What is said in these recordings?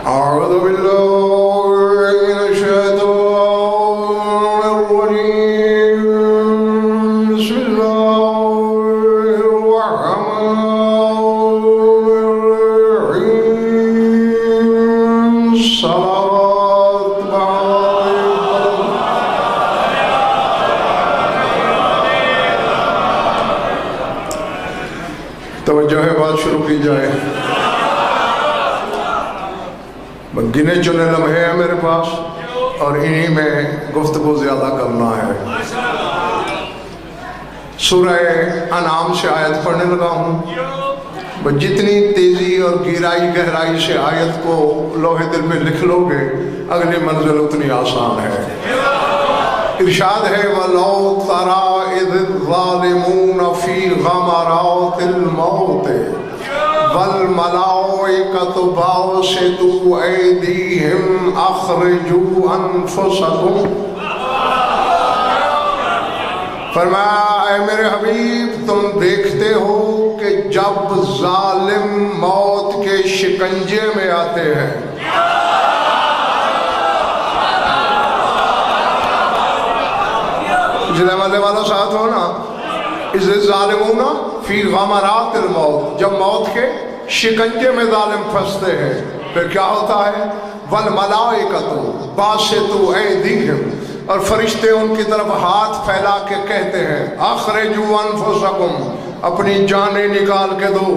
أعوذ بالله من الشيطان الرجيم بسم الله الرحمن الرحيم صلوات توجہ ہے بات شروع کی جائے گنے چنے لمحے ہیں میرے پاس اور انہی میں گفتگو زیادہ کرنا ہے سورہ انعام سے آیت پڑھنے لگا ہوں جتنی تیزی اور گہرائی گہرائی سے آیت کو لوہے دل میں لکھ لو گے اگلی منزل اتنی آسان ہے ارشاد ہے وَلَوْ تَرَى إِذِ الظَّالِمُونَ فِي غَمَرَاتِ الْمَوْتِ وَالْمَلَائِكَةُ بَاسِطُو أَيْدِيهِمْ أَخْرِجُوا أَنفُسَكُمْ فرمایا اے میرے حبیب تم دیکھتے ہو کہ جب ظالم موت کے شکنجے میں آتے ہیں جلے والے والا ساتھ ہو نا اِذِ الظَّالِمُونَ فِي غَمَرَاتِ الْمَوْتِ جب موت کے شکنجے میں ظالم پھنستے ہیں پھر کیا ہوتا ہے وَالْمَلَائِكَةُ بَاسِطُو أَيْدِيهِمْ اور فرشتے ان کی طرف ہاتھ پھیلا کے کہتے ہیں اخرجوا انفسکم اپنی جانیں نکال کے دو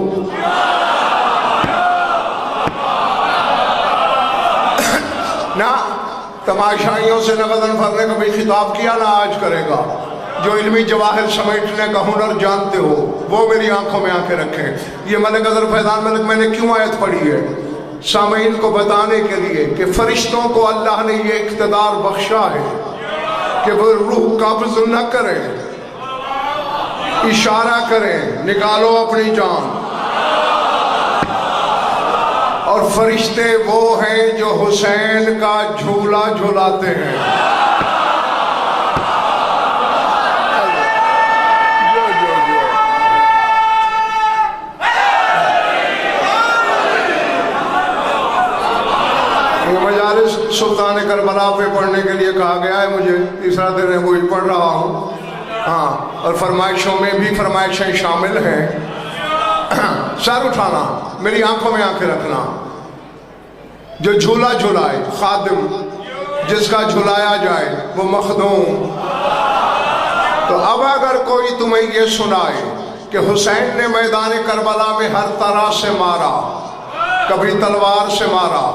نہ تماشائیوں سے نہ غضن بھرنے کا بھی خطاب کیا نہ آج کرے گا جو علمی جواہر سمیٹنے کا ہنر جانتے ہو وہ میری آنکھوں میں آنکھیں رکھیں یہ ملک اذربائجان ملک میں نے کیوں آیت پڑھی ہے سامعین کو بتانے کے لیے کہ فرشتوں کو اللہ نے یہ اقتدار بخشا ہے کہ وہ روح قبض نہ کریں اشارہ کریں نکالو اپنی جان اور فرشتے وہ ہیں جو حسین کا جھولا جھولاتے ہیں مجالس سلطان کربلا پہ پڑھنے کے لیے کہا گیا ہے مجھے تیسرا دن ہے وہی پڑھ رہا ہوں ہاں اور فرمائشوں میں بھی فرمائشیں شامل ہیں سر اٹھانا میری آنکھوں میں آنکھیں رکھنا جو جھولا جھولائے خادم جس کا جھولایا جائے وہ مخدوم تو اب اگر کوئی تمہیں یہ سنائے کہ حسین نے میدان کربلا میں ہر طرح سے مارا کبھی تلوار سے مارا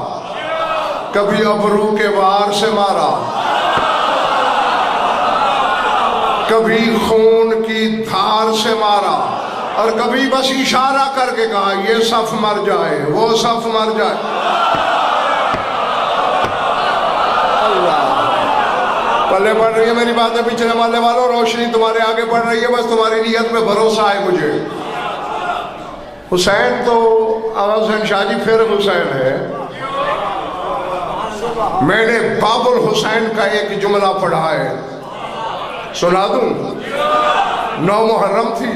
کبھی ابرو کے وار سے مارا کبھی خون کی دھار سے مارا اور کبھی بس اشارہ کر کے کہا یہ صف مر جائے وہ صف مر جائے اللہ پلے پڑھ رہی ہے میری باتیں پیچھے والے والوں روشنی تمہارے آگے پڑھ رہی ہے بس تمہاری نیت میں بھروسہ ہے مجھے حسین تو آغا حسین شاہ جی پھر حسین ہے میں نے باب الحسین کا ایک جملہ پڑھا ہے سنا دوں 9 محرم تھی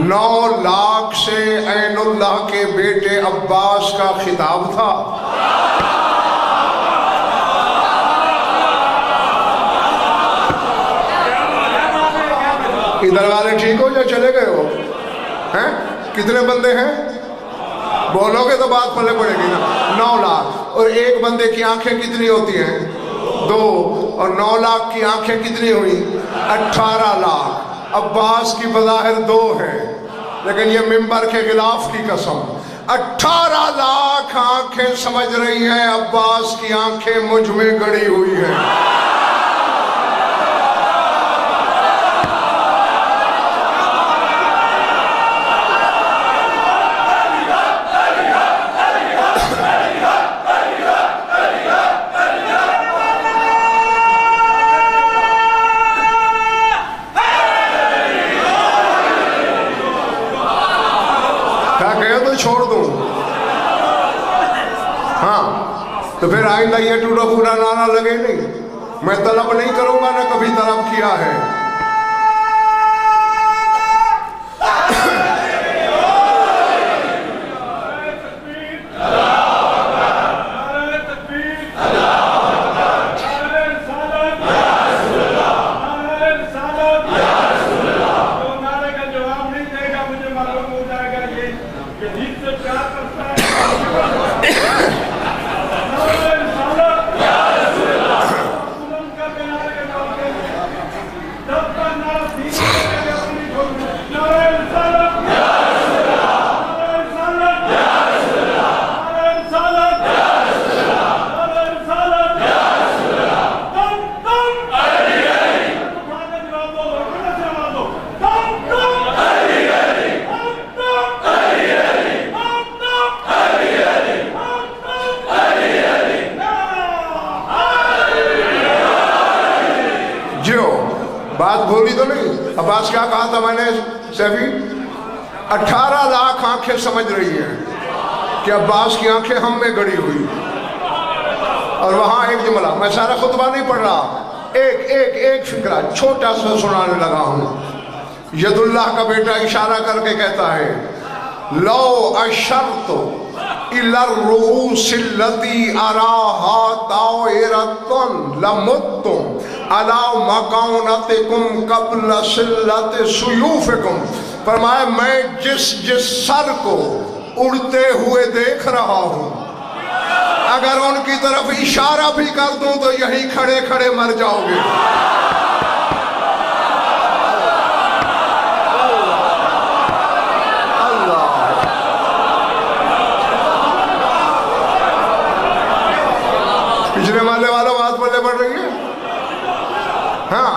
9 لاکھ سے عین اللہ کے بیٹے عباس کا خطاب تھا ادھر والے ٹھیک ہو یا چلے گئے ہو ہیں کتنے بندے ہیں بولو گے تو بات پلے پڑے گی نا 9 لاکھ اور ایک بندے کی آنکھیں کتنی ہوتی ہیں 2 اور 9 لاکھ کی آنکھیں کتنی ہوئی 18 لاکھ عباس کی بظاہر 2 ہے لیکن یہ منبر کے غلاف کی قسم 18 لاکھ آنکھیں سمجھ رہی ہیں عباس کی آنکھیں مجھ میں گڑی ہوئی ہیں چھوڑ دوں ہاں تو پھر آئندہ یہ ٹوٹا پھوٹا نعرہ لگے نہیں میں طلب نہیں کروں گا نہ کبھی طلب کیا ہے بات بھولی تو نہیں؟ عباس کیا کہا تھا میں نے سیفی؟ 18 لاکھ آنکھیں سمجھ رہی ہیں کہ عباس کی آنکھیں ہم میں گڑی ہوئی. اور وہاں ایک جملہ، میں سارا خطبہ نہیں پڑھ رہا، ایک فکرہ چھوٹا سا سنانے لگا ہوں. ید اللہ کا بیٹا اشارہ کر کے کہتا ہے لو اشرت الی الرؤوس التي اراها طائرة لمتم على مكانتكم قبل سلة سيوفكم. فرمایا میں جس سر کو اڑتے ہوئے دیکھ رہا ہوں، اگر ان کی طرف اشارہ بھی کر دوں تو یہیں کھڑے کھڑے مر جاؤ گے. پچھلے محلے والوں بات پلے پڑ رہی ہے؟ ہاں،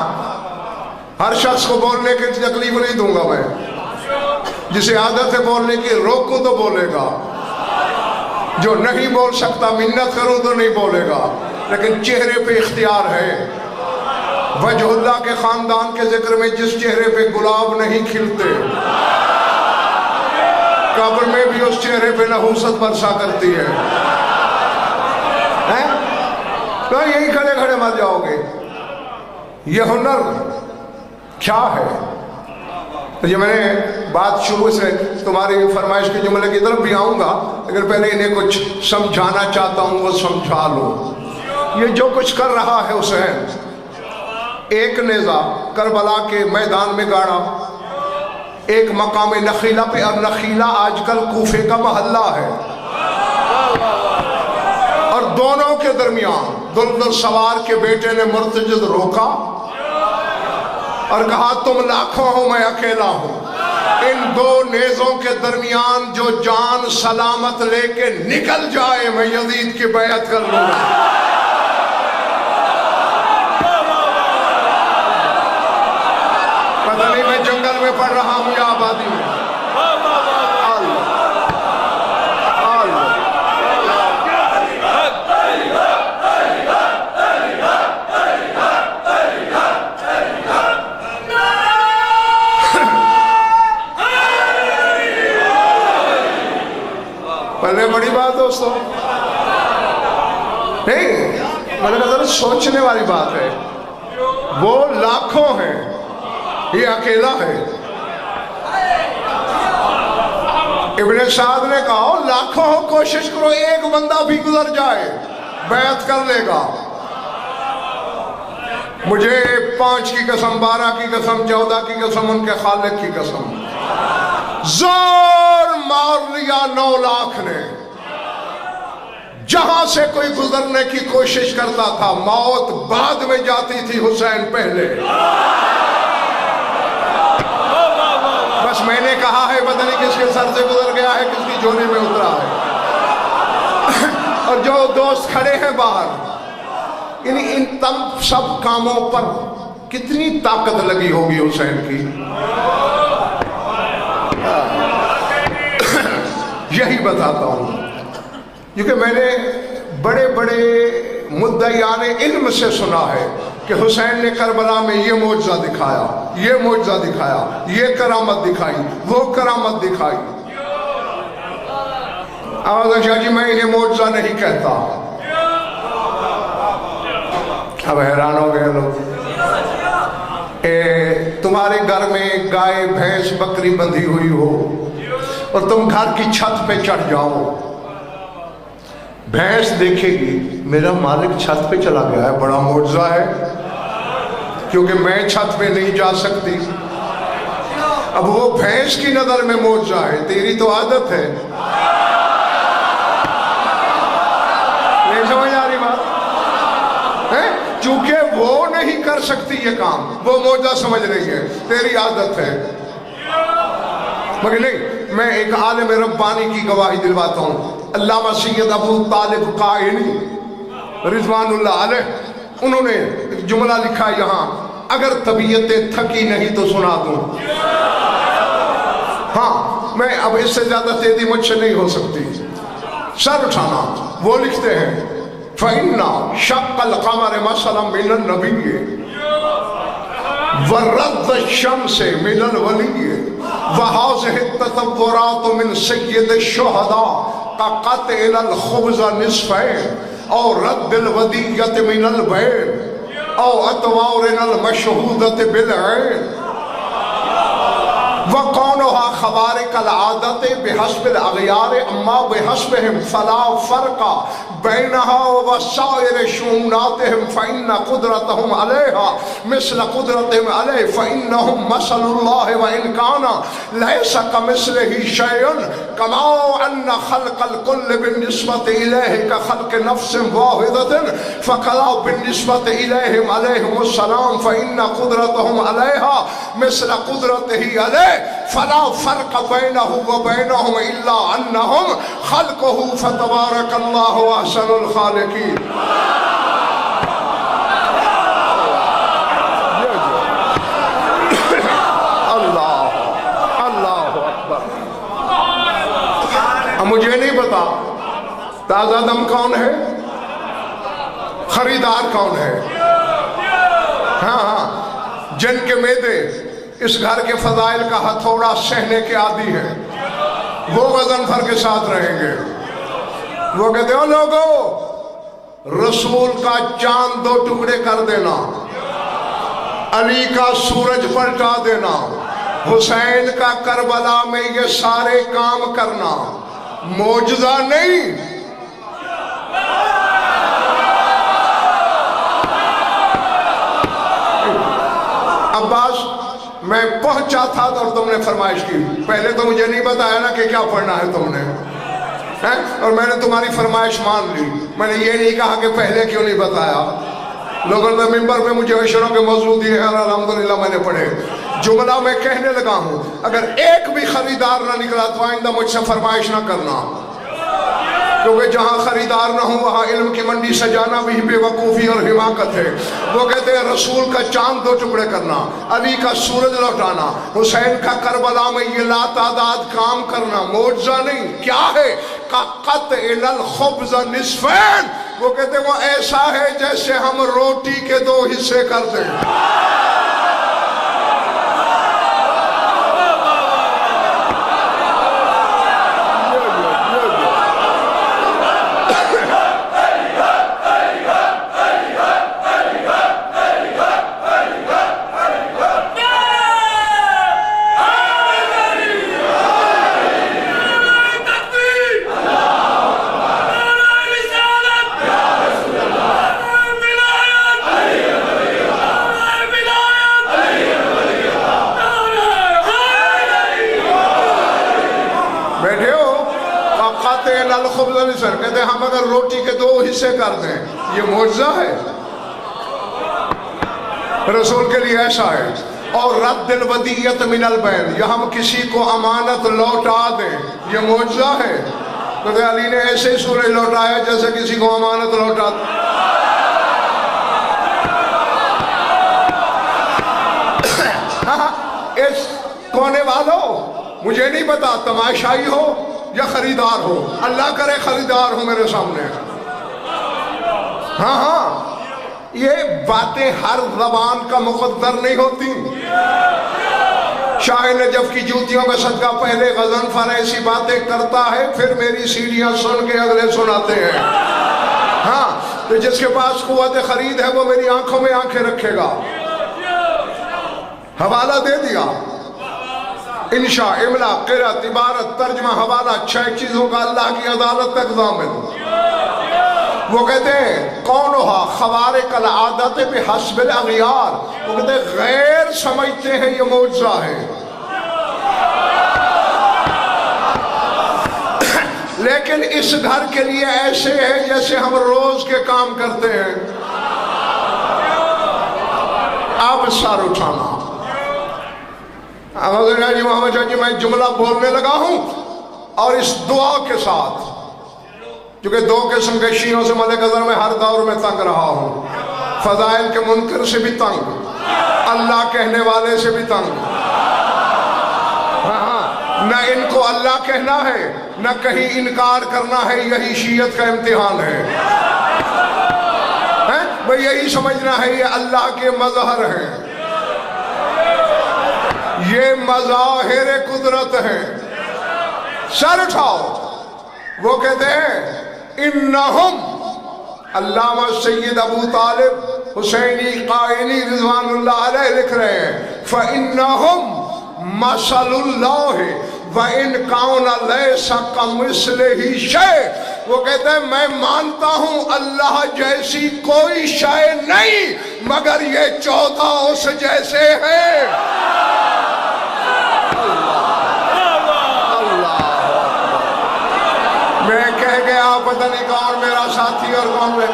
ہر شخص کو بولنے کی تکلیف نہیں دوں گا میں. جسے عادت ہے بولنے کی، روکوں تو بولے گا. جو نہیں بول سکتا منت کروں تو نہیں بولے گا. لیکن چہرے پہ اختیار ہے. وجہ اللہ کے خاندان کے ذکر میں جس چہرے پہ گلاب نہیں کھلتے، قبر میں بھی اس چہرے پہ نحوست برسا کرتی ہے. تو یہی کھڑے کھڑے مر جاؤ گے. یہ ہنر کیا ہے؟ یہ میں نے بات شروع سے تمہاری فرمائش کے جملے کی طرف بھی آؤں گا، لیکن پہلے انہیں کچھ سمجھانا چاہتا ہوں، وہ سمجھا لو. یہ جو کچھ کر رہا ہے حسین، ایک نیزہ کربلا کے میدان میں گاڑا، ایک مقام نخیلہ پہ. اور نخیلہ آج کل کوفے کا محلہ ہے. اور دونوں کے درمیان دلدل سوار کے بیٹے نے مرتجد روکا اور کہا تم لاکھوں ہو میں اکیلا ہوں. ان دو نیزوں کے درمیان جو جان سلامت لے کے نکل جائے میں یزید کی بیعت کر لوں گا. پتہ نہیں میں جنگل میں پڑھ رہا ہوں یا آبادی میں. پہلے بڑی بات دوستو نہیں، میں نے کہا سوچنے والی بات ہے. وہ لاکھوں ہیں، یہ اکیلا ہے. ابن سعد نے کہا لاکھوں ہو کوشش کرو ایک بندہ بھی گزر جائے بیعت کر لے گا. مجھے 5 کی قسم، 12 کی قسم، 14 کی قسم، ان کے خالق کی قسم، زور مار لیا 9 لاکھ نے. جہاں سے کوئی گزرنے کی کوشش کرتا تھا موت بعد میں جاتی تھی، حسین پہلے. بس میں نے کہا ہے پتہ نہیں کس کے سر سے گزر گیا ہے، کس کی جھولی میں اترا ہے. اور جو دوست کھڑے ہیں باہر، یعنی ان تب سب کاموں پر کتنی طاقت لگی ہوگی حسین کی. یہی بتاتا ہوں کیونکہ میں نے بڑے بڑے مدعیان علم سے سنا ہے کہ حسین نے کربلا میں یہ معجزہ دکھایا، یہ معجزہ دکھایا، یہ کرامت دکھائی، وہ کرامت دکھائی. آواز شاہ جی میں انہیں معجزہ نہیں کہتا. اب حیران ہو گئے لوگ. تمہارے گھر میں گائے بھینس بکری بندھی ہوئی ہو اور تم گھر کی چھت پہ چڑھ جاؤ، بھینس دیکھے گی میرا مالک چھت پہ چلا گیا ہے، بڑا معجزہ ہے کیونکہ میں چھت پہ نہیں جا سکتی. اب وہ بھینس کی نظر میں معجزہ ہے، تیری تو عادت ہے. نہیں سمجھ آ رہی بات؟ چونکہ وہ نہیں کر سکتی یہ کام، وہ معجزہ سمجھ رہی ہے، تیری عادت ہے. مگر نہیں، میں ایک عالم ربانی کی گواہی دلواتا ہوں. علامہ سید ابو طالب قائنی رضوان اللہ علیہ، انہوں نے ایک جملہ لکھا یہاں، اگر طبیعتیں تھکی نہیں تو سنا دوں. ہاں میں اب اس سے زیادہ تیزی مجھ سے نہیں ہو سکتی. سر اٹھانا. وہ لکھتے ہیں فَإِنَّ شَقَّ الْقَمَرِ مَثَلًا مِنَ النَّبِيِّ، ورد الشمس من الولی وہذہ التطورات من سید الشہداء قطع الخبز نصفین او رد الودیت من البین او اطوار المشہودت بالعین وَقَوْنُهَا خَوَارِقَ الْعَادَةِ بِحَسْبِ الْأَغْيَارِ أَمَّا بِحَسْبِهِمْ فَلَا فَرْقَ بَيْنَهَا وَسَائِرِ شُؤُونَاتِهِمْ فَإِنَّ قُدْرَتَهُمْ عَلَيْهَا مِثْلَ قُدْرَتِهِمْ عَلَيْهِ فَإِنَّهُمْ مَثَلُ اللَّهِ وَإِنْ كَانَ لَيْسَ كَمِثْلِهِ شَيْءٌ كَمَا أَنَّ خَلْقَ الْكُلِّ بِالنِّسْبَةِ إِلَيْهِ كَخَلْقِ نَفْسٍ وَاحِدَةٍ فَكَذَا بِالنِّسْبَةِ إِلَيْهِمْ عَلَيْهِمُ السَّلَامُ فَإِنَّ قُدْرَتَهُمْ عَلَيْهَا مِثْلَ قُدْرَتِهِ عَلَيْهِ فلا فرق بينه وبينهم إلا أنهم خلقه فتبارك الله أحسن الخالقين. اللہ اکبر. اب مجھے نہیں پتا تازہ دم کون ہے، خریدار کون ہے. ہاں جن کے معدے اس گھر کے فضائل کا ہتھوڑا سہنے کے عادی ہیں وہ وزن بھر کے ساتھ رہیں گے. وہ کہتے ہیں لوگوں رسول کا چاند 2 ٹکڑے کر دینا، علی کا سورج پلٹا دینا، حسین کا کربلا میں یہ سارے کام کرنا معجزہ نہیں. عباس میں پہنچا تھا اور تم نے فرمائش کی، پہلے تو مجھے نہیں بتایا نا کہ کیا پڑھنا ہے تم نے، اور میں نے تمہاری فرمائش مان لی. میں نے یہ نہیں کہا کہ پہلے کیوں نہیں بتایا. لوگوں نے ممبر پہ مجھے عشروں کے موضوع دیے ہیں اور الحمدللہ میں نے پڑھے. جملہ میں کہنے لگا ہوں اگر ایک بھی خریدار نہ نکلا تو آئندہ مجھ سے فرمائش نہ کرنا، کیونکہ جہاں خریدار نہ ہوں وہاں علم کی منڈی سجانا بھی بے وقوفی اور حماقت ہے. وہ کہتے ہیں رسول کا چاند 2 ٹکڑے کرنا، علی کا سورج لوٹانا، حسین کا کربلا میں یہ لاتعداد کام کرنا معجزہ نہیں. کیا ہے؟ قطع الخبز نصفین. وہ کہتے ہیں وہ ایسا ہے جیسے ہم روٹی کے 2 حصے کر دیں. کہتے ہیں ہم اگر روٹی کے 2 حصے کر دیں یہ معجزہ ہے. رسول کے لیے ایسا ہے. اور رد الودیت من البین، یا ہم کسی کو امانت لوٹا دیں یہ معجزہ ہے. کہتے ہیں علی نے ایسے ہی سورج لوٹایا جیسے کسی کو امانت لوٹا دیں. اس کونے والوں مجھے نہیں پتا تماشائی ہو یا خریدار ہو، اللہ کرے خریدار ہو میرے سامنے. ہاں یہ باتیں ہر زبان کا مقدر نہیں ہوتی. شاہ نجف کی جوتیوں کا صدقہ پہلے غضنفر ایسی باتیں کرتا ہے پھر میری سیڑھیاں سن کے اگلے سناتے ہیں. ہاں تو جس کے پاس قوت خرید ہے وہ میری آنکھوں میں آنکھیں رکھے گا. حوالہ دے دیا، انشاء، املا، قرأت، عبارت، ترجمہ، حوالہ، 6 چیزوں کا اللہ کی عدالت تک ضامن. وہ کہتے ہیں قونہا خوارق العادت بحسب الاغیار. وہ کہتے ہیں غیر سمجھتے ہیں یہ معجزہ ہے، لیکن اس گھر کے لیے ایسے ہے جیسے ہم روز کے کام کرتے ہیں. اب سر اٹھانا. جی محمد شاہ جی میں جملہ بولنے لگا ہوں اور اس دعا کے ساتھ، کیونکہ 2 قسم کے شیعوں سے ملک ازر میں ہر دور میں تنگ رہا ہوں. فضائل کے منکر سے بھی تنگ، اللہ کہنے والے سے بھی تنگ. نہ ان کو اللہ کہنا ہے نہ کہیں انکار کرنا ہے. یہی شیعت کا امتحان ہے. بھئی یہی سمجھنا ہے یہ اللہ کے مظہر ہیں. یہ مظاہر قدرت ہیں. سر اٹھاؤ. وہ کہتے ہیں انہم، علامہ سید ابو طالب حسینی قائنی رضوان اللہ علیہ لکھ رہے ہیں فَإِنَّهُمْ مَثَلُ اللَّهِ وَإِنْ كَانَ لَيْسَ كَمِثْلِهِ شَيْءٌ. وہ کہتے ہیں میں مانتا ہوں اللہ جیسی کوئی شے نہیں مگر یہ 14 اس جیسے ہیں. میں کہہ گیا پتہ نہیں کون میرا ساتھی اور کون میں.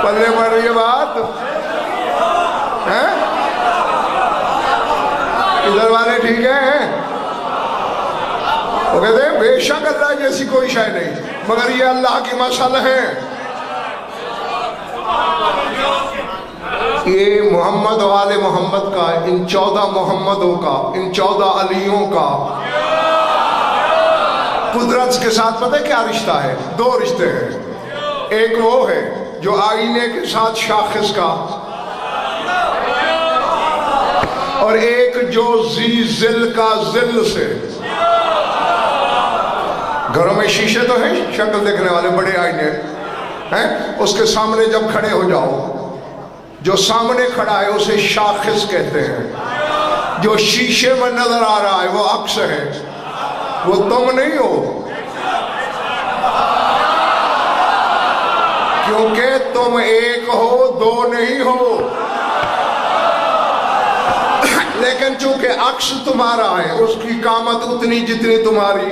پلے پڑ رہی ہے بات ہیں؟ ادھر والے ٹھیک ہیں؟ وہ کہتے ہیں بے شک اللہ جیسی کوئی شے نہیں مگر یہ اللہ کی مثل ہے. یہ محمد والے محمد کا، ان 14 محمدوں کا، ان 14 علیوں کا قدرت کے ساتھ پتہ کیا رشتہ ہے؟ 2 رشتے ہیں. ایک وہ ہے جو آئینے کے ساتھ شاخص کا، اور ایک جو ذی ذل کا ذل سے. گھروں میں شیشے تو ہیں شکل دیکھنے والے بڑے آئینے ہیں، اس کے سامنے جب کھڑے ہو جاؤ، جو سامنے کھڑا ہے اسے شاخص کہتے ہیں. جو شیشے میں نظر آ رہا ہے وہ عکس ہے، وہ تم نہیں ہو، کیونکہ تم ایک ہو 2 نہیں ہو. لیکن چونکہ عکس تمہارا ہے اس کی قامت اتنی جتنی تمہاری،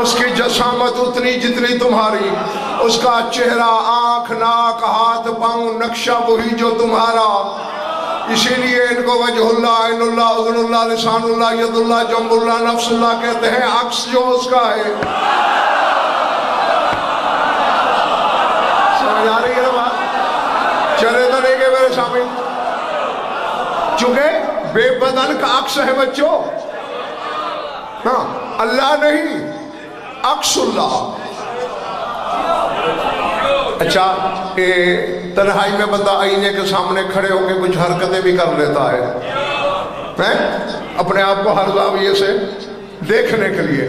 اس کی جسامت اتنی جتنی تمہاری، اس کا چہرہ، آنکھ، ناک، ہاتھ، پاؤں، نقشہ وہی جو تمہارا. اسی لیے ان کو وجہ اللہ، عین اللہ، اذن اللہ، لسان اللہ، ید اللہ، جنب اللہ، نفس اللہ کہتے ہیں. عکس جو اس کا ہے. سمجھ آ رہی ہے نا بات؟ چلے تو نہیں گئے میرے سامنے، چونکہ بے بدن کا عکس ہے بچوں. ہاں اللہ نہیں، عکس اللہ. اچھا تنہائی میں بندہ آئینے کے سامنے کھڑے ہو کے کچھ حرکتیں بھی کر لیتا ہے اپنے آپ کو ہر زاویے سے دیکھنے کے لیے.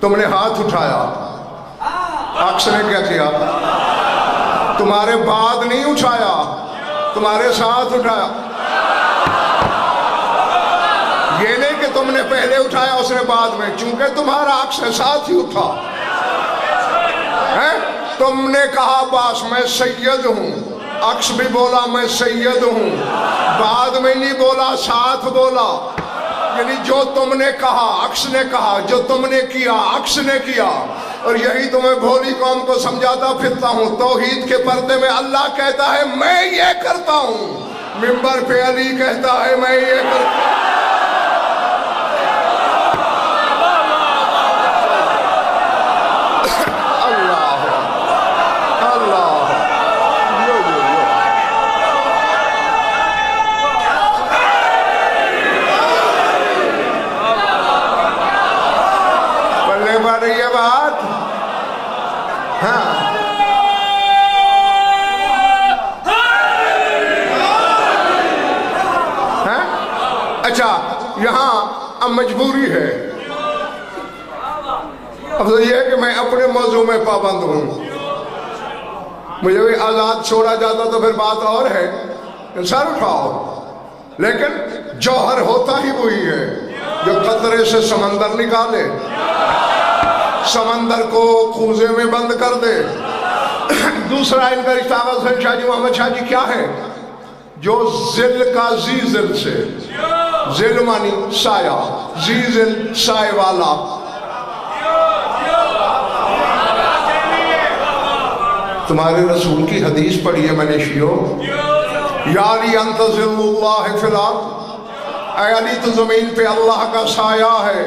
تم نے ہاتھ اٹھایا، عکس نے کیا کیا؟ تمہارے بعد نہیں اٹھایا، تمہارے ساتھ اٹھایا. یہ نہیں کہ تم نے پہلے اٹھایا اس نے بعد میں، چونکہ تمہارا عکس ہے ساتھ ہی اٹھا. تم نے کہا باس میں سید ہوں، عکس بھی بولا میں سید ہوں، بعد میں نہیں بولا، ساتھ بولا. یعنی جو تم نے کہا عکس نے کہا، جو تم نے کیا عکس نے کیا. اور یہی تمہیں بھولی قوم کو سمجھاتا پھرتا ہوں. توحید کے پردے میں اللہ کہتا ہے میں یہ کرتا ہوں، منبر پہ علی کہتا ہے میں یہ کرتا ہوں. رہی ہے بات؟ ہاں اچھا یہاں اب مجبوری ہے. اب تو یہ ہے کہ میں اپنے موضوع میں پابند ہوں. مجھے بھی آزاد چھوڑا جاتا تو پھر بات اور ہے، سر اٹھاؤ. لیکن جوہر ہوتا ہی وہی ہے جو قطرے سے سمندر نکالے، سمندر کو کوزے میں بند کر دے. دوسرا ان کا رشتہ حسین شاہ جی محمد شاہ جی کیا ہے؟ جو ذل کا ذی ذل سے، ذل مانی سایہ، ذی ذل سائے والا. تمہارے رسول کی حدیث پڑھی ہے میں نے شیعو، یا علی انت ذل اللہ فی الارض، اے علی تو زمین پہ اللہ کا سایہ ہے.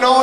9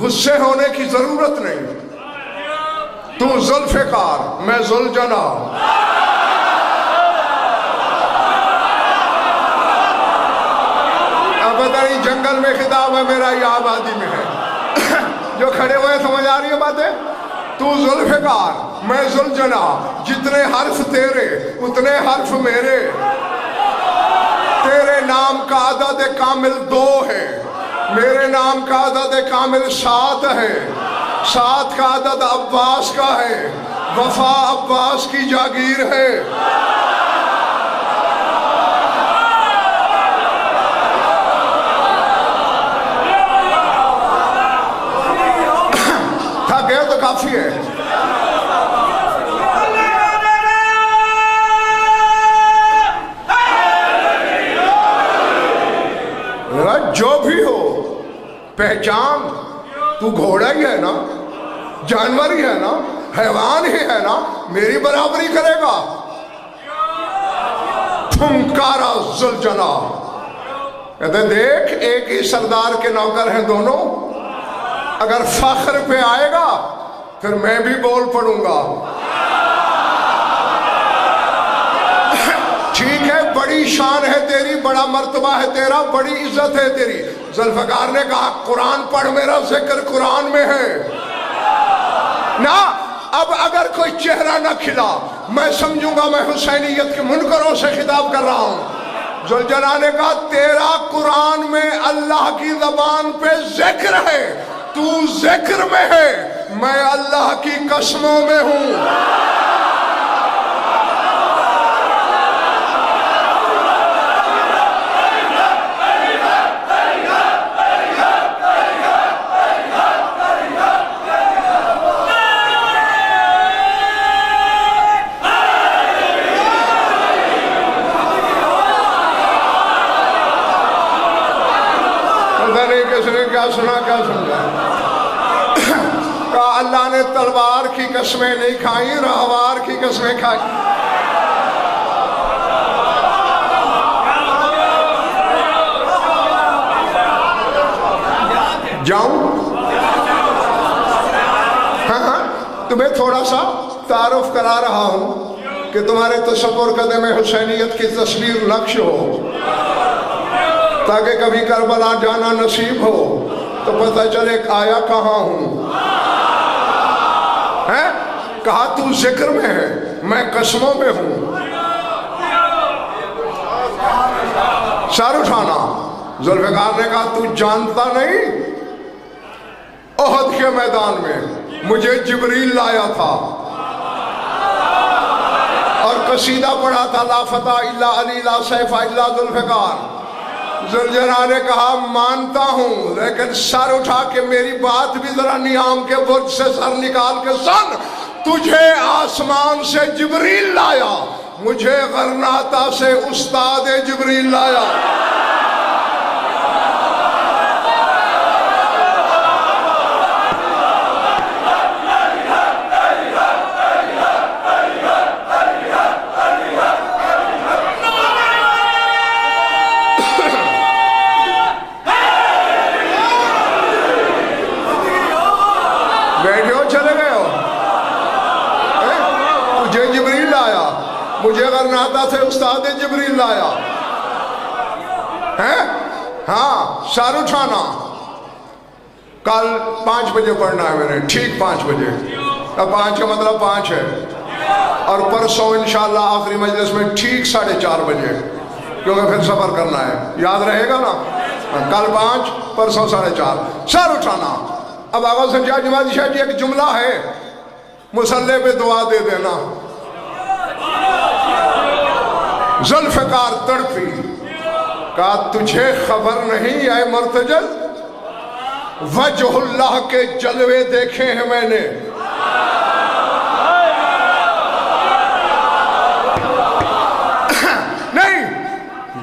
غصے ہونے کی ضرورت نہیں. تو ذوالفقار میں ذوالجنا. اب پتہ نہیں جنگل میں خطاب ہے میرا یا آبادی میں ہے؟ جو کھڑے ہوئے سمجھ آ رہی ہے باتیں؟ تو ذوالفقار میں ذوالجنا. جتنے حرف تیرے اتنے حرف میرے. تیرے نام کا عدد کامل 2 ہے، میرے نام کا عدد کامل 7 ہے. 7 کا عدد عباس کا ہے، وفا عباس کی جاگیر ہے. تھک گئے تو کافی ہے. جو بھی ہو پہچان، تو گھوڑا ہی ہے نا، جانور ہی ہے نا، حیوان ہی ہے نا، میری برابری کرے گا. پھنکارا ذوالجنا. کہتے دیکھ ایک ہی سردار کے نوکر ہیں دونوں. اگر فخر پہ آئے گا پھر میں بھی بول پڑوں گا. ٹھیک ہے، بڑی شان ہے تیری، بڑا مرتبہ ہے تیرا، بڑی عزت ہے تیری. ذوالفقار نے کہا قرآن پڑھ، میرا ذکر قرآن میں ہے نا. اب اگر کوئی چہرہ نہ کھلا میں سمجھوں گا میں حسینیت کے منکروں سے خطاب کر رہا ہوں. ذوالجلال نے کہا تیرا قرآن میں اللہ کی زبان پہ ذکر ہے، تو ذکر میں ہے، میں اللہ کی قسموں میں ہوں. کیا سنا کیا سمجھا؟ کہا اللہ نے تلوار کی قسمیں نہیں کھائیں، راہوار کی قسمیں کھائیں. جاؤں؟ ہاں تمہیں تھوڑا سا تعارف کرا رہا ہوں کہ تمہارے تصور قدم حسینیت کی تصویر نقش ہو، تاکہ کبھی کربلا جانا نصیب ہو تو پتہ چلے آیا کہاں ہوں. کہا تو ذکر میں ہے، میں قسموں میں ہوں. سر اٹھانا. ذوالفقار نے کہا تو جانتا نہیں احد کے میدان میں مجھے جبریل لایا تھا اور قصیدہ پڑھا تھا لا فتح الا علی لا سیف الا ذوالفقار. ذوالجلال نے کہا مانتا ہوں، لیکن سر اٹھا کے میری بات بھی ذرا نیام کے برج سے سر نکال کے سن. تجھے آسمان سے جبریل لایا، مجھے غرناطہ سے استاد جبریل لایا. مجھے غرناطہ سے استاد جبریل لایا. ہاں سر اٹھانا. کل 5 بجے پڑھنا ہے میں نے، ٹھیک 5 بجے. اب 5 کا مطلب 5 ہے. اور پرسوں انشاءاللہ آخری مجلس میں ٹھیک 4:30 بجے، کیونکہ پھر سفر کرنا ہے. یاد رہے گا نا؟ کل 5 پرسوں 4:30. سر اٹھانا. اب آغا سجاد جماعتی شاہ جی ایک جملہ ہے، مصلی پہ دعا دے دینا. ذوالفقار تڑپی. کہا تجھے خبر نہیں اے مرتجل، وجہ اللہ کے جلوے دیکھے ہیں میں نے.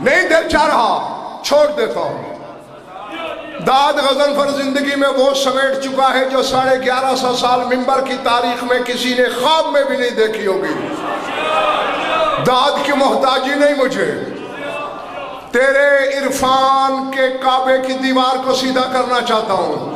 نہیں دل چاہ رہا، چھوڑ دیتا ہوں. داد غضنفر زندگی میں وہ سمیٹ چکا ہے جو 1150 سال منبر کی تاریخ میں کسی نے خواب میں بھی نہیں دیکھی ہوگی. داد کی محتاجی نہیں مجھے. تیرے عرفان کے کعبے کی دیوار کو سیدھا کرنا چاہتا ہوں.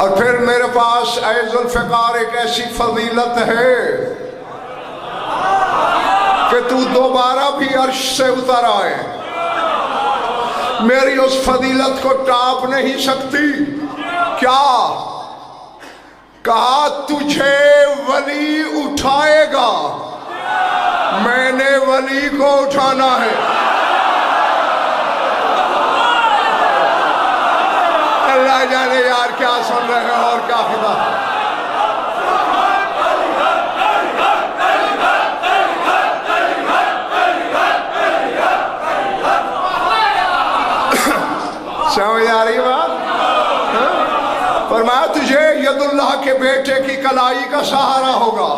اور پھر میرے پاس اے ذوالفقار ایک ایسی فضیلت ہے کہ تو دوبارہ بھی عرش سے اتر آئے، میری اس فضیلت کو ٹاپ نہیں سکتی۔ کیا کہا؟ تجھے ولی اٹھائے گا، میں نے ولی کو اٹھانا ہے۔ اللہ جانے یار کیا سن رہے ہیں اور کیا خدا۔ سمجھ آ رہی بات؟ فرمایا تجھے ید اللہ کے بیٹے کی کلائی کا سہارا ہوگا،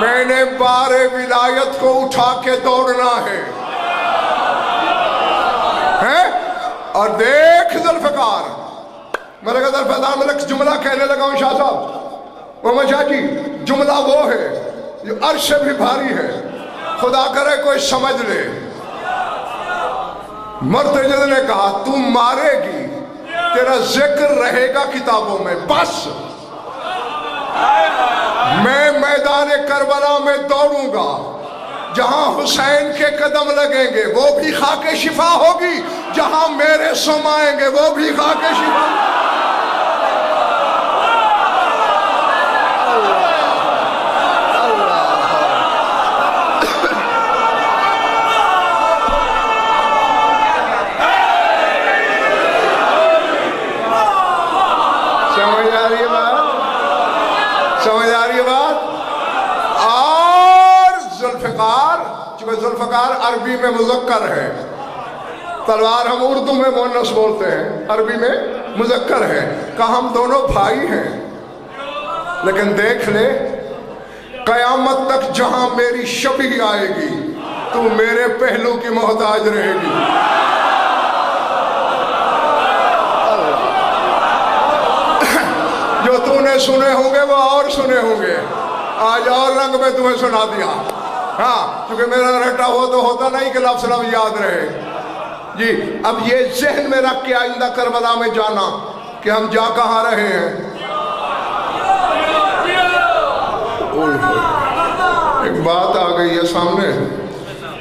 میں نے بار ولایت کو اٹھا کے دوڑنا ہے۔ اور دیکھ ذوالفقار، میں نے کہا ذوالفقار میں نے جملہ کہنے لگا ہوں شاہ صاحب، محمد شاہ جی جملہ وہ ہے جو عرش سے بھی بھاری ہے، خدا کرے کوئی سمجھ لے۔ مرتضی نے کہا تو مارے گی، تیرا ذکر رہے گا کتابوں میں، بس میں میدان کربلا میں دوڑوں گا، جہاں حسین کے قدم لگیں گے وہ بھی خاک شفا ہوگی، جہاں میرے سم آئیں گے وہ بھی خاک شفا۔ سمجھ آ رہی ہے بات؟ سمجھ آ رہی ہے بات؟ اور ذوالفقار، چونکہ ذوالفقار عربی میں مذکر ہے، تلوار ہم اردو میں مؤنث بولتے ہیں، عربی میں مذکر ہے، کہا ہم دونوں بھائی ہیں، لیکن دیکھ لے قیامت تک جہاں میری شبیہ آئے گی تو میرے پہلو کی محتاج رہے گی۔ جو تو نے سنے ہوں گے وہ اور سنے ہوں گے، آج اور رنگ میں تمہیں سنا دیا۔ ہاں کیونکہ میرا رٹا ہوا تو ہوتا نہیں کہ لفظ لفظ یاد رہے جی۔ اب یہ ذہن میں رکھ کے آئندہ کربلا میں جانا کہ ہم جا کہاں رہے ہیں۔ ایک بات آ گئی ہے سامنے،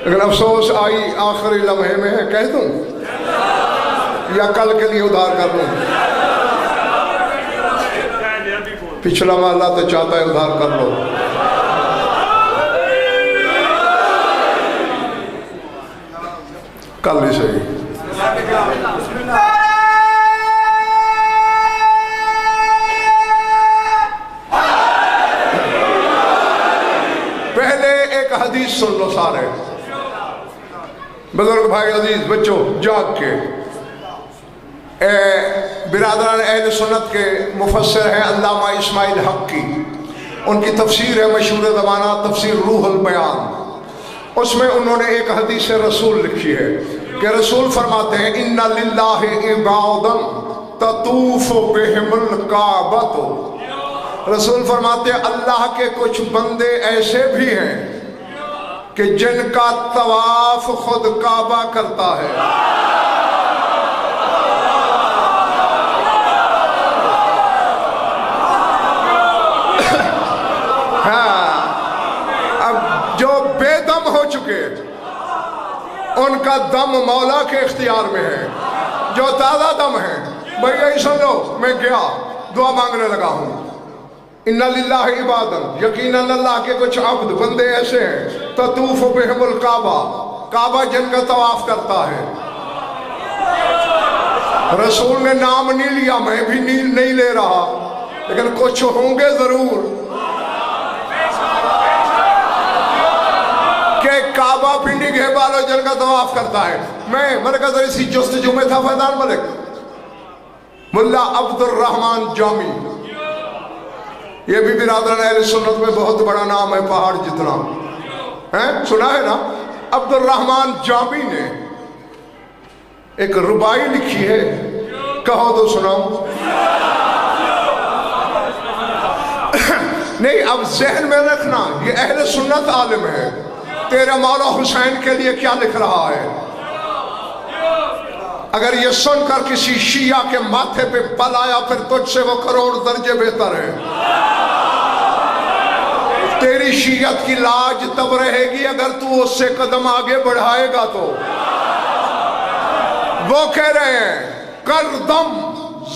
لیکن افسوس آئی آخری لمحے میں ہے، کہہ دوں یا کل کے لیے ادھار کر لوں؟ پچھلا والا تو چاہتا ہے ادھار کر لو۔ کل ہی صحیح۔ پہلے ایک حدیث سن لو سارے بزرگ بھائی عزیز بچوں، جاگ کے۔ برادران اہل سنت کے مفسر ہیں علامہ اسماعیل حقی، ان کی تفسیر ہے مشہور زمانہ تفسیر روح البیان، اس میں انہوں نے ایک حدیث رسول لکھی ہے کہ رسول فرماتے ہیں ان للہ عبادا تطوف بہم الکعبۃ، رسول فرماتے ہیں اللہ کے کچھ بندے ایسے بھی ہیں کہ جن کا طواف خود کعبہ کرتا ہے۔ ان کا دم مولا کے اختیار میں ہے، جو تازہ دم ہے بھئی یہی سن لو، میں گیا دعا مانگنے لگا ہوں، ان للہ عبادا، یقیناً اللہ کے کچھ عبد بندے ایسے ہیں تطوف بہم الکعبہ، کعبہ جن کا طواف کرتا ہے۔ رسول نے نام نہیں لیا، میں بھی نہیں لے رہا، لیکن کچھ ہوں گے ضرور کہ کعبہ پنڈی کے بالو جن کا طواف کرتا ہے۔ میں نے کہا ذرا اسی جستجو میں تھا فیضان ملک، ملا عبد الرحمن جامی، یہ بھی برادران اہل سنت میں بہت بڑا نام ہے، پہاڑ جتنا ہے، سنا ہے نا؟ عبد الرحمن جامی نے ایک ربائی لکھی ہے، کہو تو سناؤں؟ نہیں، اب ذہن میں رکھنا یہ اہل سنت عالم ہے، تیرے مولا حسین کے لیے کیا لکھ رہا ہے۔ اگر یہ سن کر کسی شیعہ کے ماتھے پہ پل آیا پھر تجھ سے وہ کروڑ درجے بہتر ہے. تیری شیعت کی لاج تب رہے گی اگر تو اس سے قدم آگے بڑھائے گا تو. وہ کہہ رہے ہیں کردم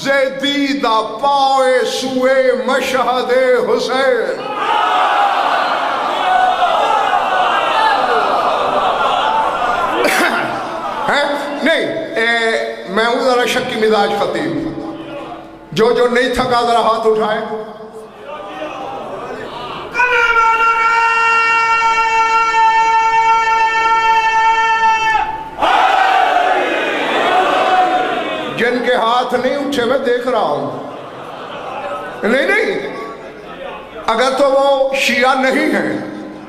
زیدیدہ پائے سوئے مشہد حسین. نہیں میں ہوں ذرا شکی مزاج خطیب. جو نہیں تھکا ذرا ہاتھ اٹھائے. جن کے ہاتھ نہیں اٹھے میں دیکھ رہا ہوں. نہیں اگر تو وہ شیعہ نہیں ہیں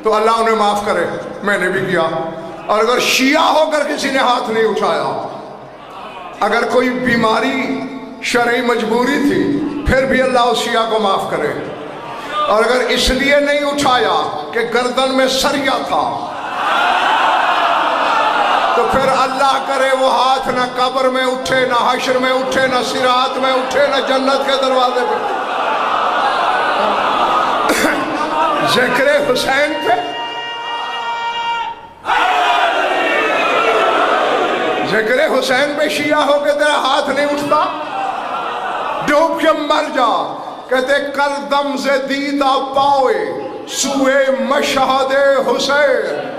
تو اللہ انہیں معاف کرے, میں نے بھی کیا. اور اگر شیعہ ہو کر کسی نے ہاتھ نہیں اٹھایا, اگر کوئی بیماری شرعی مجبوری تھی پھر بھی اللہ اس شیعہ کو معاف کرے. اور اگر اس لیے نہیں اٹھایا کہ گردن میں سریا تھا تو پھر اللہ کرے وہ ہاتھ نہ قبر میں اٹھے, نہ حشر میں اٹھے, نہ صراط میں اٹھے, نہ جنت کے دروازے پہ. ذکر حسین پہ ذکر حسین پہ شیعہ ہو کے تیرا ہاتھ نہیں اٹھتا, ڈوب کے مر جا. کہتے کردم زدیدہ پائے سوئے مشہد حسین.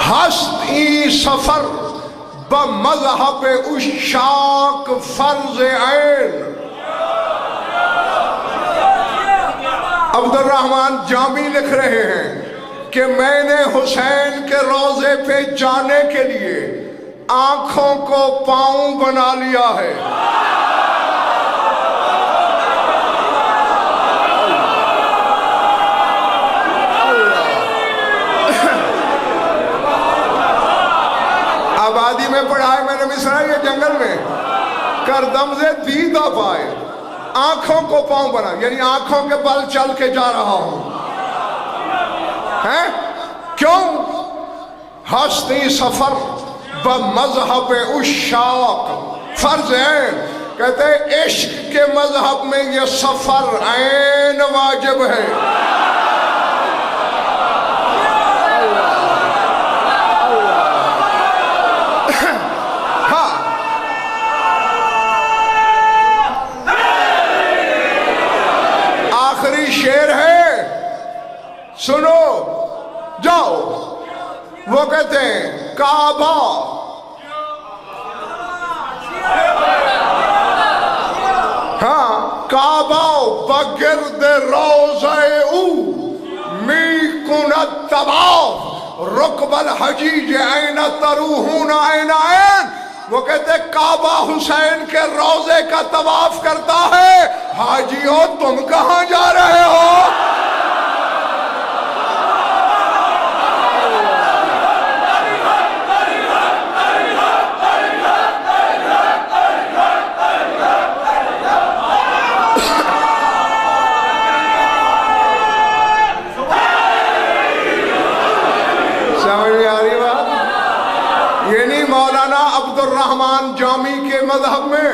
ہست ای سفر بمذہب عشاق فرض عین. عبد الرحمن جامی لکھ رہے ہیں کہ میں نے حسین کے روضے پہ جانے کے لیے آنکھوں کو پاؤں بنا لیا ہے. آبادی میں پڑھائے میں نے مصرع یہ جنگل میں کردم سے دیدہ پائے آنکھوں کو پاؤں بنا, یعنی آنکھوں کے بل چل کے جا رہا ہوں. کیوں؟ ہستی سفر بمذہب عشاق فرض عین. کہتے ہیں عشق کے مذہب میں یہ سفر عین واجب ہے. آخری شعر ہے, سنو جاؤ. وہ کہتے ہیں کعبہ کعبہ بگرد روضہ او می کند طواف رکب الحجیج این تروحون این این. وہ کہتے ہیں کعبہ حسین کے روضے کا طواف کرتا ہے, حاجیو تم کہاں جا رہے ہو؟ عبد الرحمن جامی کے مذہب میں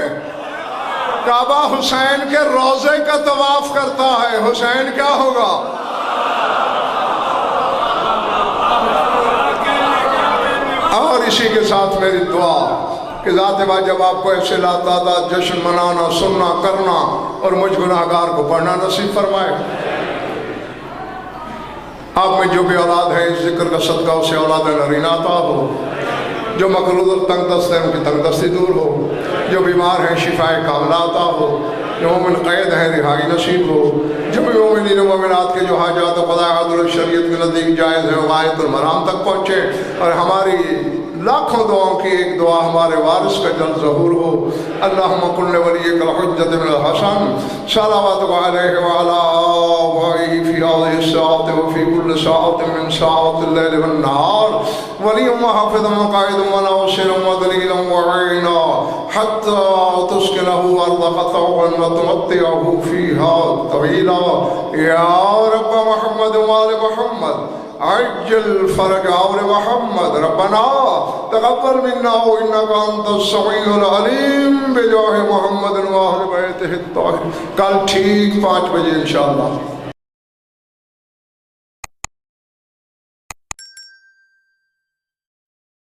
کعبہ حسین کے روضے کا طواف کرتا ہے, حسین کیا ہوگا؟ اور اسی کے ساتھ میری دعا کہ ذات با جب آپ کو ایسے لاتعداد جشن منانا, سننا, کرنا اور مجھ گناہگار کو پڑھنا نصیب فرمائے. آپ میں جو بھی اولاد ہے اس ذکر کا صدقہ اسے اولاد نرینہ عطا ہو. جو مقروض اور تنگ دست ہیں ان کی تنگ دستی دور ہو. جو بیمار ہیں شفائے کاملہ عطا ہو. جو مومن قید ہیں رہائی نصیب ہو. جو بھی مومنین و مومنات کے جو حاجات و قضاء عدل شریعت کے نزدیک جائز ہیں غایت المرام تک پہنچے. اور ہماری لاکھوں دعاؤں کی ایک دعا ہمارے وارث کا جلد ظہور ہو. اللہم کل ولیک الحجت من الحسن صلواتک علیہ وعلا آبائہ فی هذه الساعة وفی کل ساعة من ساعات اللیل والنہار ولی وحافظ وقائد وناصر ودلیل وعینا حتی تسکنہ ارضک طوعا وتمتعہ فیہا طویلا. یا رب محمد وآل محمد عجل فرج آل محمد ربنا تقبل منا انک انت السمیع العلیم بجاہ محمد و اہل بیتہ الطاہرین. کل ٹھیک 5 بجے انشاءاللہ.